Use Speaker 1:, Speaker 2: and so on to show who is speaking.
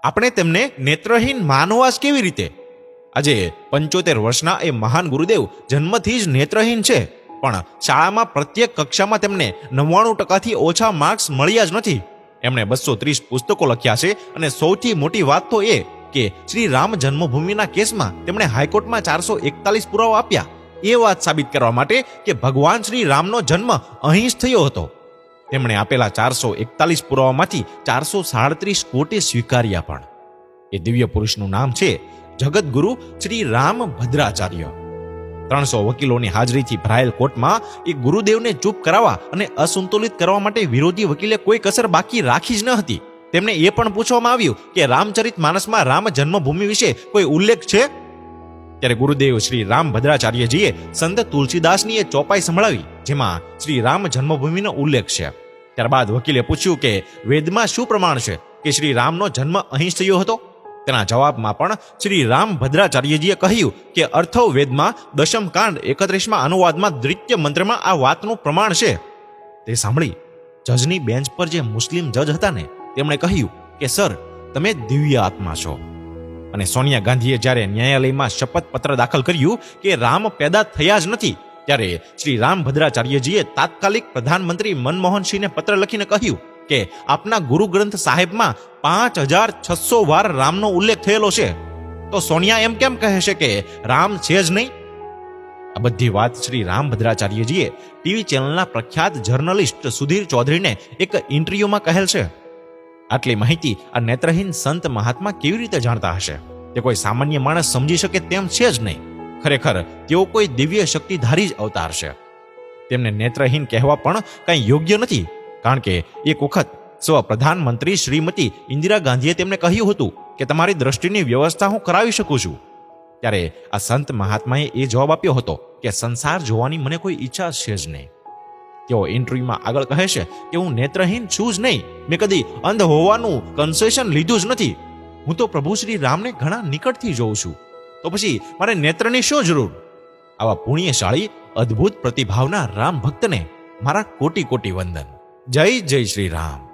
Speaker 1: આપણે તેમને નેત્રહીન માનવા જ કેવી રીતે? આજે 75 વર્ષના એ મહાન ગુરુદેવ જન્મથી જ નેત્રહીન છે, પણ શાળામાં પ્રત્યેક કક્ષામાં તેમને 99%થી ઓછા માર્ક્સ મળ્યા જ નથી. એમણે 230 પુસ્તકો લખ્યા છે અને સૌથી મોટી વાત તો એ કે શ્રી રામ જન્મભૂમિના કેસમાં તેમણે હાઈકોર્ટમાં 441 પુરાવા આપ્યા એ વાત સાબિત કરવા માટે કે ભગવાન શ્રી રામનો જન્મ અહીં જ થયો હતો. તેમણે આપેલા 441 પુરાવામાંથી 437 કોર્ટે સ્વીકાર્યા. પણ એ દિવ્ય પુરુષનું નામ છે જગતગુરુ શ્રી રામ ભદ્રાચાર્ય. 300 વકીલોની હાજરીથી ભરાયેલ કોર્ટમાં એ ગુરુદેવને ચૂપ કરાવવા અને અસંતુલિત કરવા માટે વિરોધી વકીલે કોઈ કસર બાકી રાખી જ ન હતી. તેમને એ પણ પૂછવામાં આવ્યું કે રામચરિત માનસમાં રામ જન્મભૂમિ વિશે કોઈ ઉલ્લેખ છે? ત્યારે ગુરુદેવ શ્રી રામ ભદ્રાચાર્યજીએ સંત તુલસીદાસની એ ચોપાઈ સંભળાવી જેમાં શ્રી રામ જન્મભૂમિનો ઉલ્લેખ છે. ત્યારબાદ વકીલે પૂછ્યું કે વેદમાં શું પ્રમાણ છે કે શ્રી રામનો જન્મ અહીં જ થયો હતો? તેના જવાબમાં પણ શ્રી રામ ભદ્રાચાર્યજીએ કહ્યું કે અથર્વ વેદમાં દશમ કાંડ 31મા અનુવાદમાં દ્વિતીય મંત્રમાં આ વાતનું પ્રમાણ છે. તે સાંભળી જજની બેન્ચ પર જે મુસ્લિમ જજ હતા ને તેમણે કહ્યું કે સર, તમે દિવ્ય આત્મા છો. અને સોનિયા ગાંધીએ જ્યારે ન્યાયાલયમાં શપથ પત્ર દાખલ કર્યું કે રામ પેદા થયા જ નથી, ત્યારે શ્રી રામ ભદ્રાચાર્યજીએ તાત્કાલિક પ્રધાનમંત્રી મનમોહનસિંહને પત્ર લખીને કહ્યું કે આપના ગુરુ ગ્રંથ સાહેબમાં 5600 વાર રામનો ઉલ્લેખ થયેલો છે, તો સોનિયા એમ કેમ કહે છે કે રામ છે જ નહીં? આ બધી વાત શ્રી રામ ભદ્રાચાર્યજીએ ટીવી ચેનલના પ્રખ્યાત જર્નલિસ્ટ સુધીર ચૌધરીને એક ઇન્ટરવ્યુમાં કહેલ છે. આટલી માહિતી આ નેત્રહીન સંત મહાત્મા કેવી રીતે જાણતા હશે? તે કોઈ સામાન્ય માણસ સમજી શકે તેમ છે જ નહીં. ખરેખર તેઓ કોઈ દિવ્ય શક્તિધારી જ અવતાર છે. તેમને નેત્રહીન કહેવા પણ કંઈ યોગ્ય નથી, કારણ કે એક વખત સ્વ પ્રધાનમંત્રી શ્રીમતી ઇન્દિરા ગાંધીએ તેમને કહ્યું હતું કે તમારી દ્રષ્ટિની વ્યવસ્થા હું કરાવી શકું છું. ત્યારે આ સંત મહાત્માએ એ જવાબ આપ્યો હતો કે સંસાર જોવાની મને કોઈ ઈચ્છા છે જ નહીં. તેઓ ઇન્ટરવ્યુમાં આગળ કહે છે કે હું નેત્રહીન છું જ નહીં, મેં કદી અંધ હોવાનું કન્સેશન લીધું જ નથી. હું તો પ્રભુ શ્રી રામને ઘણા નિકટથી જોઉં છું, તો પછી મારે નેત્રની શું જરૂર? આવા પુણ્યશાળી અદ્ભુત પ્રતિભાવના રામ ભક્તને મારા કોટી કોટી વંદન. જય જય શ્રી રામ.